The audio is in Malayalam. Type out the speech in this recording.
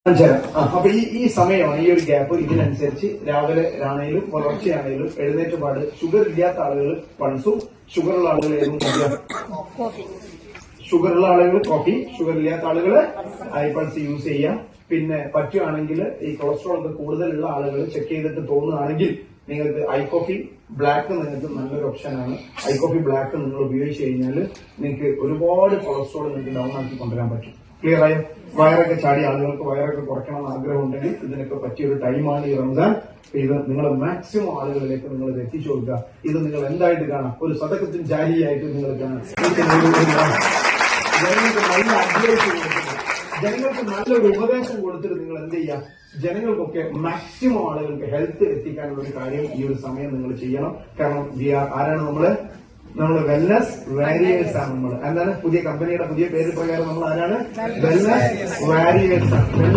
അപ്പൊ ഈ സമയം ഈ ഒരു ഗ്യാപ്പ് ഇതിനനുസരിച്ച് രാവിലെ ആണെങ്കിലും പുലർച്ചെയാണെങ്കിലും എഴുന്നേറ്റുപാട് ഷുഗർ ഇല്ലാത്ത ആളുകൾ പൾസും ഷുഗറുള്ള ആളുകൾ ഏതും ഷുഗറുള്ള ആളുകൾ കോഫി, ഷുഗർ ഇല്ലാത്ത ആളുകൾ ഐപൾസ് യൂസ് ചെയ്യാം. പിന്നെ പറ്റുകയാണെങ്കിൽ ഈ കൊളസ്ട്രോൾ ഒക്കെ കൂടുതലുള്ള ആളുകൾ ചെക്ക് ചെയ്തിട്ട് തോന്നുകയാണെങ്കിൽ നിങ്ങൾക്ക് ഐ കോഫി ബ്ലാക്ക് നിങ്ങൾക്ക് നല്ലൊരു ഓപ്ഷനാണ്. ഐ കോഫി ബ്ലാക്ക് നിങ്ങൾ ഉപയോഗിച്ച് കഴിഞ്ഞാൽ നിങ്ങൾക്ക് ഒരുപാട് കൊളസ്ട്രോൾ നിങ്ങൾക്ക് ഡൗൺ ആക്കി കൊണ്ടുവരാൻ പറ്റും. ക്ലിയർ ആയോ? വയറൊക്കെ ചാടി ആളുകൾക്ക് വയറൊക്കെ കുറയ്ക്കണമെന്ന് ആഗ്രഹം ഉണ്ടെങ്കിൽ ഇതിനൊക്കെ പറ്റിയൊരു ടൈമാണ് ഈ റംസാൻ. ഇത് നിങ്ങൾ മാക്സിമം ആളുകളിലേക്ക് നിങ്ങൾ ഇത് എത്തിച്ചു കൊടുക്കുക. ഇത് നിങ്ങൾ എന്തായിട്ട് കാണാം? ഒരു സദഖത്തുൻ ജാരിയായിട്ട് നിങ്ങൾ കാണാം. ജനങ്ങൾക്ക് നല്ല അഡ്വൈസ് കൊടുത്തിട്ട്, ജനങ്ങൾക്ക് നല്ലൊരു ഉപദേശം കൊടുത്തിട്ട് നിങ്ങൾ എന്ത് ചെയ്യാം? ജനങ്ങൾക്കൊക്കെ മാക്സിമം ആളുകൾക്ക് ഹെൽത്ത് എത്തിക്കാനുള്ള ഒരു കാര്യം ഈ ഒരു സമയം നിങ്ങൾ ചെയ്യണം. കാരണം ആരാണ് നമ്മള് വെൽനസ് വാരിയേഴ്സ് ആണ്. നമ്മൾ എന്താണ് പുതിയ കമ്പനിയുടെ പുതിയ പേര് പ്രകാരം നമ്മൾ ആരാണ്? വെൽനസ് വാരിയേഴ്സ് ആണ്.